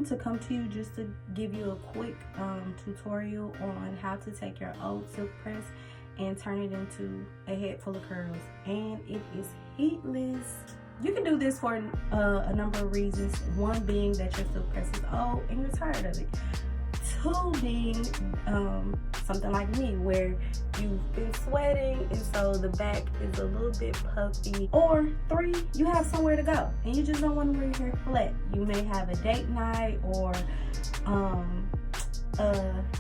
wanted to come to you just to give you a quick tutorial on how to take your old silk press and turn it into a head full of curls, and it is heatless. You can do this for a number of reasons. One being that your silk press is old and you're tired of it. Two being something like me, where you've been sweating and so the back is a little bit puffy. Or three, you have somewhere to go and you just don't want to wear your hair flat. You may have a date night or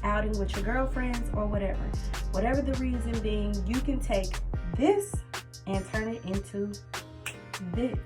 outing with your girlfriends or whatever. Whatever the reason being, you can take this and turn it into this.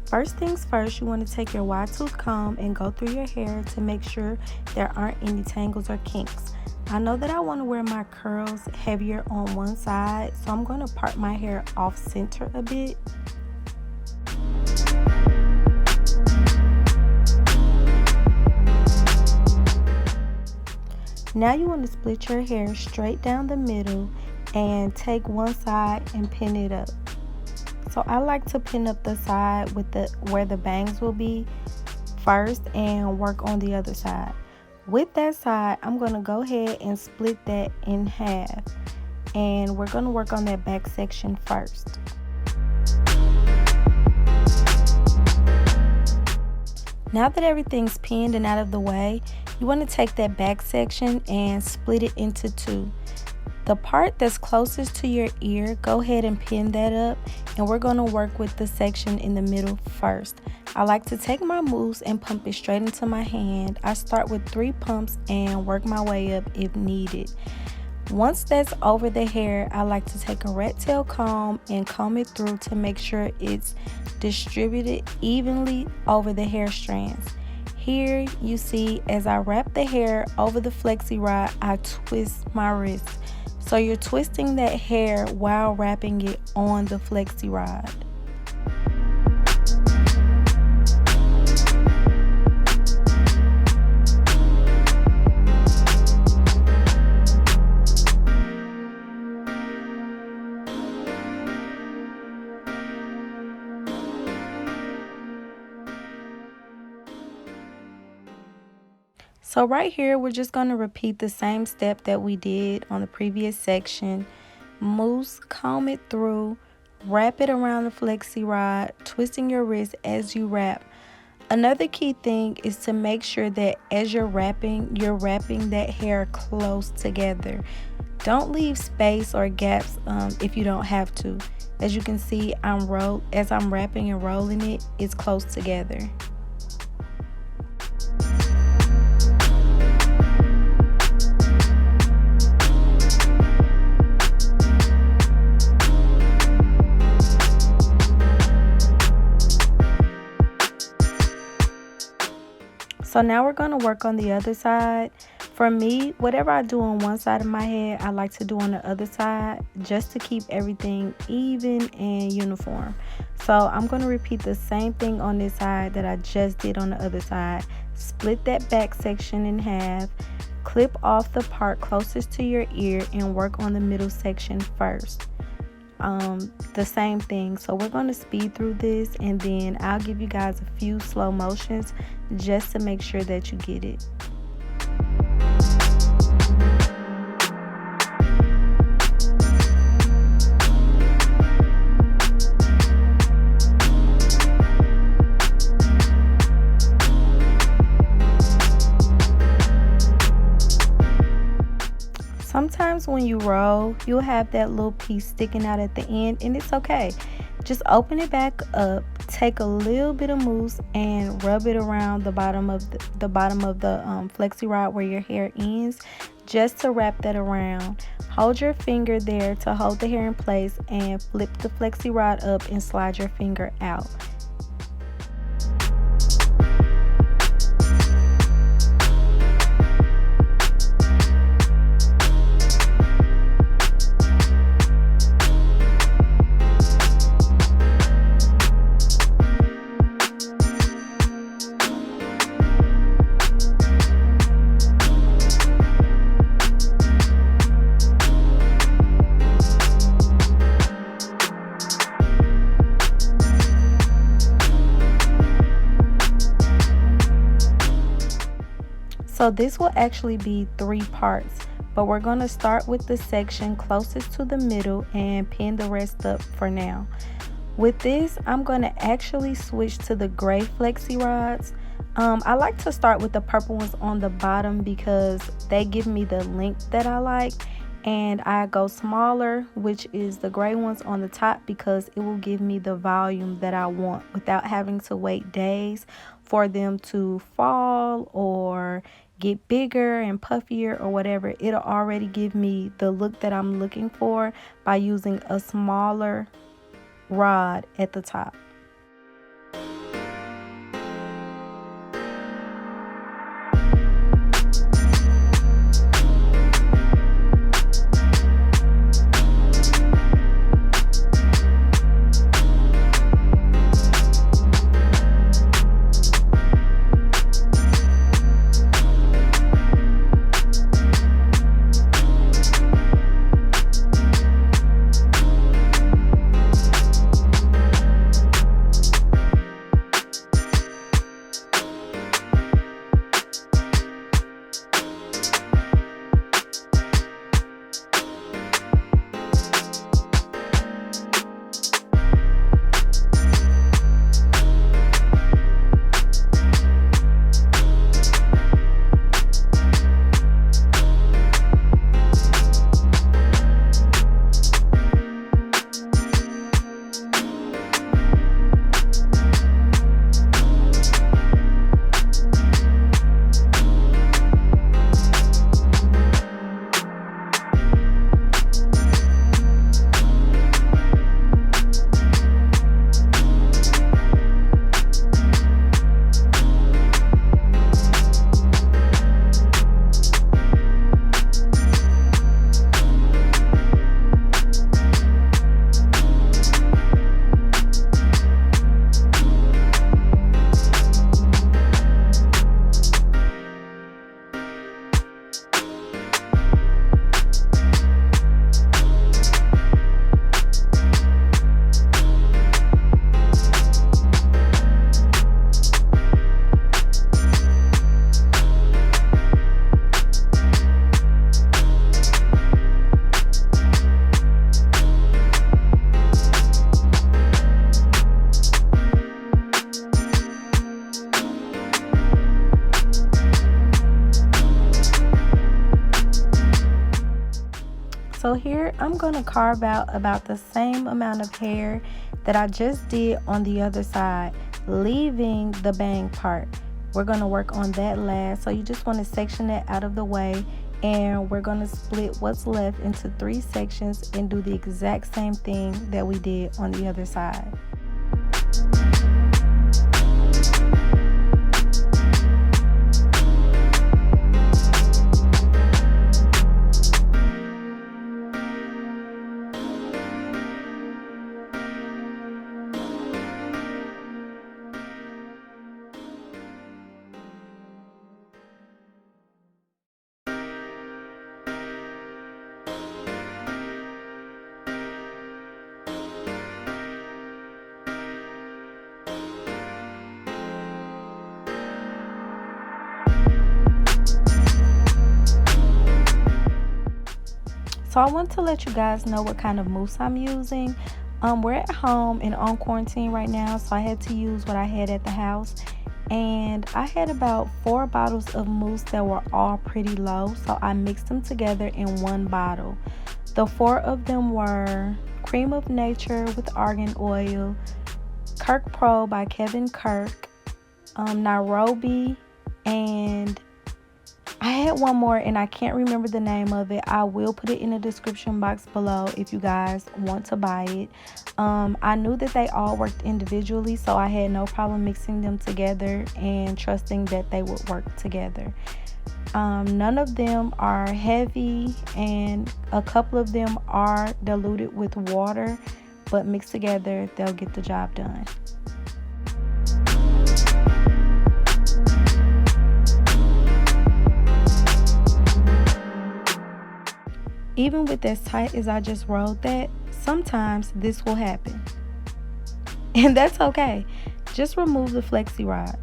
First things first, you want to take your wide tooth comb and go through your hair to make sure there aren't any tangles or kinks. I know that I want to wear my curls heavier on one side, so I'm going to part my hair off center a bit. Now you want to split your hair straight down the middle and take one side and pin it up. So I like to pin up the side with where the bangs will be first and work on the other side. With that side, I'm going to go ahead and split that in half, and we're going to work on that back section first. Now that everything's pinned and out of the way, you want to take that back section and split it into two. The part that's closest to your ear, go ahead and pin that up, and we're going to work with the section in the middle first. I like to take my mousse and pump it straight into my hand. I start with 3 pumps and work my way up if needed. Once that's over the hair, I like to take a rat tail comb and comb it through to make sure it's distributed evenly over the hair strands. Here you see, as I wrap the hair over the flexi rod, I twist my wrist. So you're twisting that hair while wrapping it on the flexi rod. So right here, we're just going to repeat the same step that we did on the previous section. Mousse, comb it through, wrap it around the flexi rod, twisting your wrist as you wrap. Another key thing is to make sure that as you're wrapping that hair close together. Don't leave space or gaps if you don't have to. As you can see, as I'm wrapping and rolling it, it's close together. So now we're going to work on the other side. For me, whatever I do on one side of my head, I like to do on the other side just to keep everything even and uniform. So I'm going to repeat the same thing on this side that I just did on the other side. Split that back section in half, clip off the part closest to your ear, and work on the middle section first. The same thing. So we're going to speed through this, and then I'll give you guys a few slow motions just to make sure that you get it. Sometimes when you roll, you'll have that little piece sticking out at the end, and it's okay. Just open it back up, take a little bit of mousse and rub it around the bottom of the flexi rod where your hair ends, just to wrap that around. Hold your finger there to hold the hair in place and flip the flexi rod up and slide your finger out. So this will actually be 3 parts, but we're going to start with the section closest to the middle and pin the rest up for now. With this, I'm going to actually switch to the gray flexi rods. I like to start with the purple ones on the bottom because they give me the length that I like, and I go smaller, which is the gray ones on the top, because it will give me the volume that I want without having to wait days for them to fall or get bigger and puffier or whatever. It'll already give me the look that I'm looking for by using a smaller rod at the top. So here I'm going to carve out about the same amount of hair that I just did on the other side, leaving the bang part. We're going to work on that last. So you just want to section that out of the way, and we're going to split what's left into 3 sections and do the exact same thing that we did on the other side. So I want to let you guys know what kind of mousse I'm using. We're at home and on quarantine right now, so I had to use what I had at the house. And I had about 4 bottles of mousse that were all pretty low, so I mixed them together in 1 bottle. The 4 of them were Creme of Nature with Argan Oil, KirkPro by Kirk, Narobi, and I had one more and I can't remember the name of it. I will put it in the description box below if you guys want to buy it. I knew that they all worked individually, so I had no problem mixing them together and trusting that they would work together. None of them are heavy, and a couple of them are diluted with water, but mixed together they'll get the job done. Even with as tight as I just rolled that, sometimes this will happen. And that's okay. Just remove the flexi rod.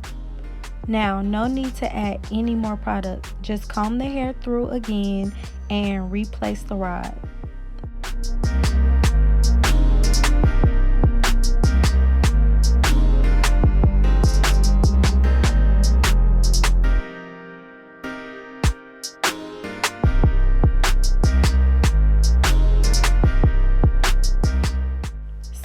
Now, no need to add any more product. Just comb the hair through again and replace the rod.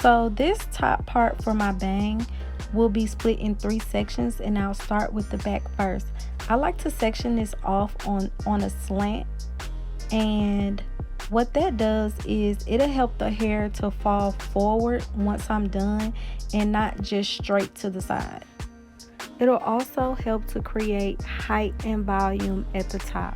So this top part for my bang will be split in 3 sections, and I'll start with the back first. I like to section this off on a slant, and what that does is it'll help the hair to fall forward once I'm done and not just straight to the side. It'll also help to create height and volume at the top.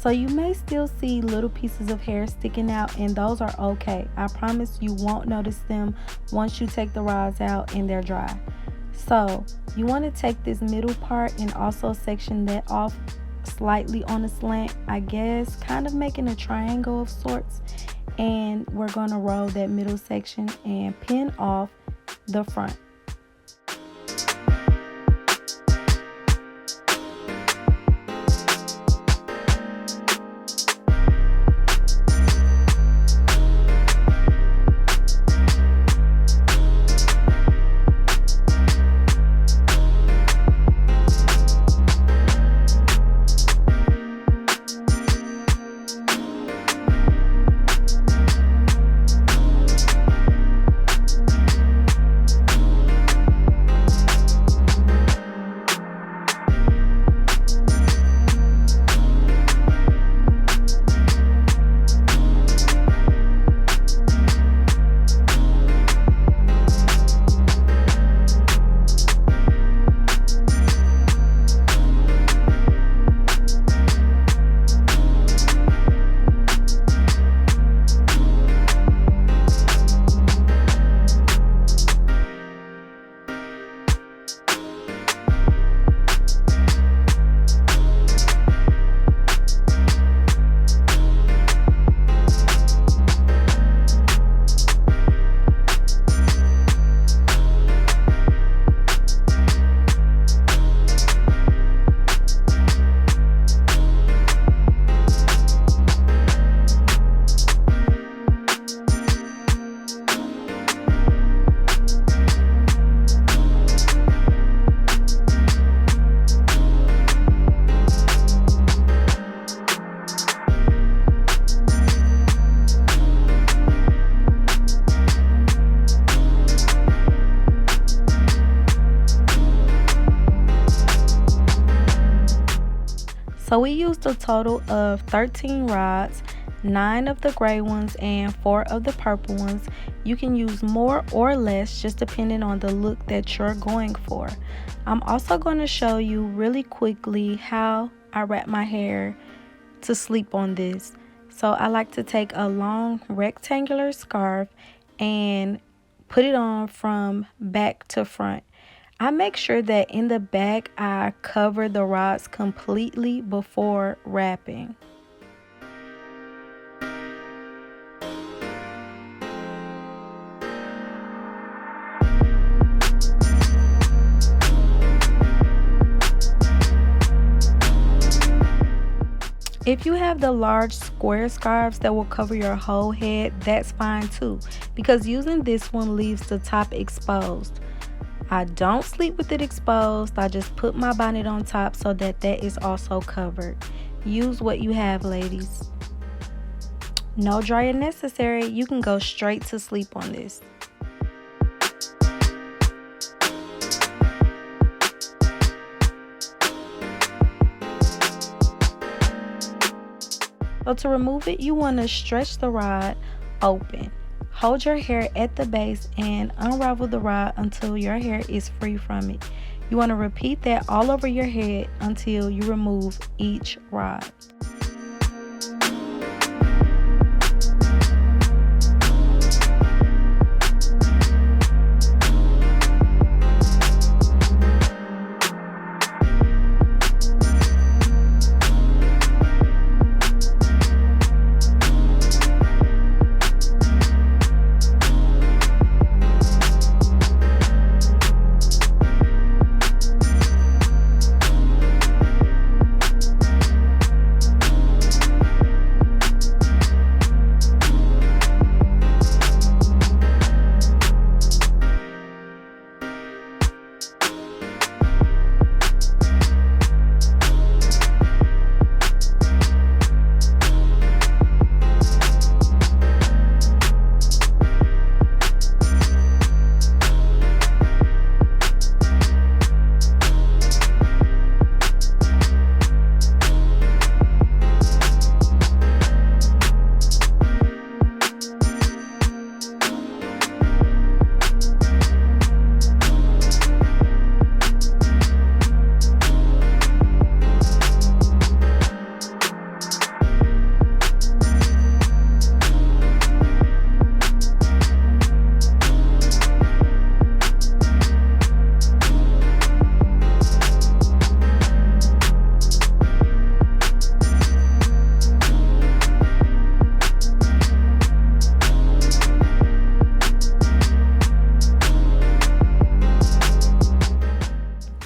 So you may still see little pieces of hair sticking out, and those are okay. I promise you won't notice them once you take the rods out and they're dry. So you want to take this middle part and also section that off slightly on a slant, I guess, kind of making a triangle of sorts. And we're going to roll that middle section and pin off the front. So we used a total of 13 rods, 9 of the gray ones and 4 of the purple ones. You can use more or less just depending on the look that you're going for. I'm also going to show you really quickly how I wrap my hair to sleep on this. So I like to take a long rectangular scarf and put it on from back to front. I make sure that in the back I cover the rods completely before wrapping. If you have the large square scarves that will cover your whole head, that's fine too, because using this one leaves the top exposed. I don't sleep with it exposed. I just put my bonnet on top so that that is also covered. Use what you have, ladies. No dryer necessary. You can go straight to sleep on this. So to remove it, you want to stretch the rod open. Hold your hair at the base and unravel the rod until your hair is free from it. You want to repeat that all over your head until you remove each rod.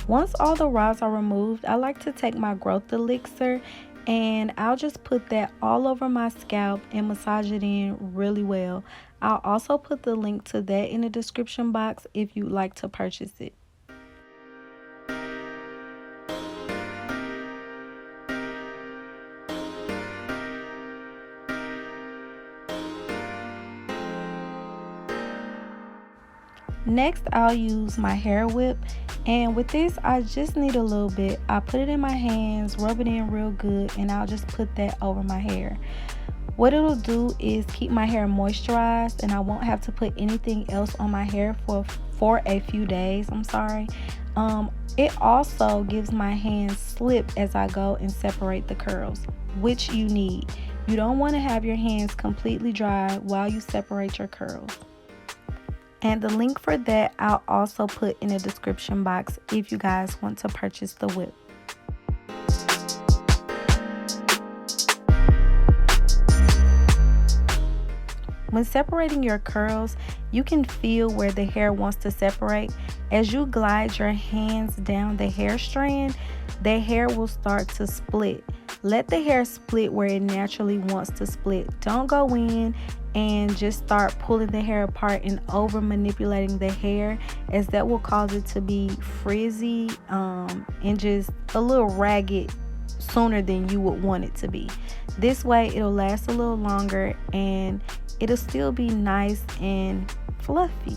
Once all the rods are removed, I like to take my growth elixir and I'll just put that all over my scalp and massage it in really well. I'll also put the link to that in the description box if you'd like to purchase it. Next, I'll use my hair whip, and with this I just need a little bit. I put it in my hands, rub it in real good, and I'll just put that over my hair. What it'll do is keep my hair moisturized, and I won't have to put anything else on my hair for a few days. It also gives my hands slip as I go and separate the curls, which you need. You don't want to have your hands completely dry while you separate your curls. And the link for that I'll also put in the description box if you guys want to purchase the whip. When separating your curls, you can feel where the hair wants to separate. As you glide your hands down the hair strand, the hair will start to split. Let the hair split where it naturally wants to split. Don't go in and just start pulling the hair apart and over manipulating the hair, as that will cause it to be frizzy and just a little ragged sooner than you would want it to be. This way it'll last a little longer and it'll still be nice and fluffy.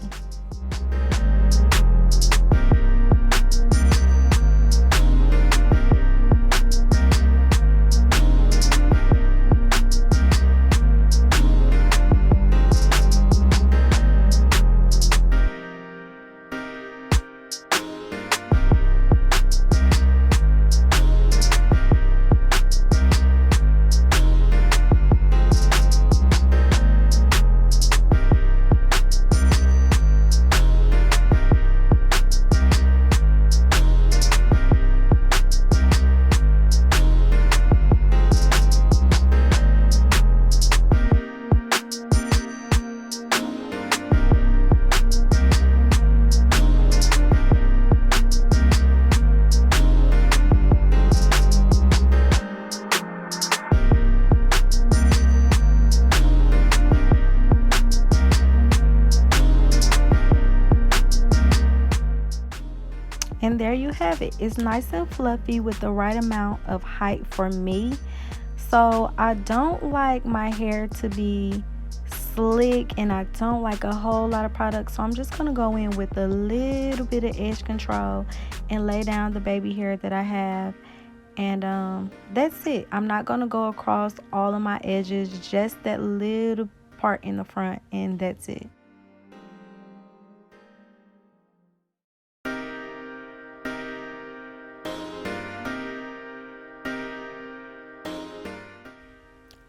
you have it. It's nice and fluffy with the right amount of height for me. So I don't like my hair to be slick, and I don't like a whole lot of product, so I'm just gonna go in with a little bit of edge control and lay down the baby hair that I have, and that's it. I'm not gonna go across all of my edges, just that little part in the front, and that's it.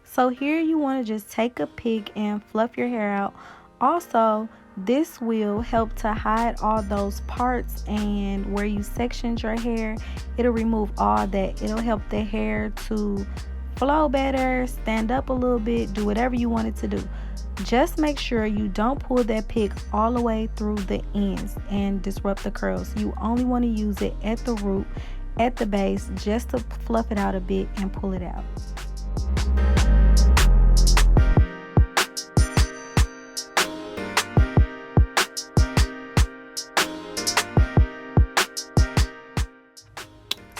So here you want to just take a pick and fluff your hair out. Also, this will help to hide all those parts, and where you sectioned your hair, it'll remove all that. It'll help the hair to flow better, stand up a little bit, do whatever you want it to do. Just make sure you don't pull that pick all the way through the ends and disrupt the curls. You only want to use it at the root, at the base, just to fluff it out a bit and pull it out.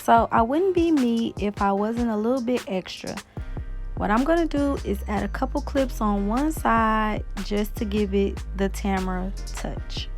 So I wouldn't be me if I wasn't a little bit extra. What I'm going to do is add a couple clips on one side just to give it the Tamara touch.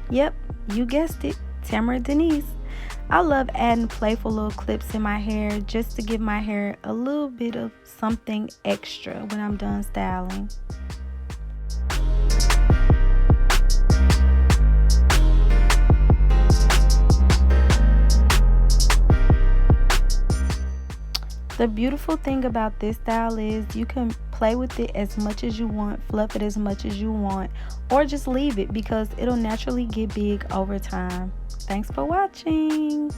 Yep, you guessed it, Tamara Denise. I love adding playful little clips in my hair just to give my hair a little bit of something extra when I'm done styling. The beautiful thing about this style is you can play with it as much as you want, fluff it as much as you want, or just leave it because it'll naturally get big over time. Thanks for watching.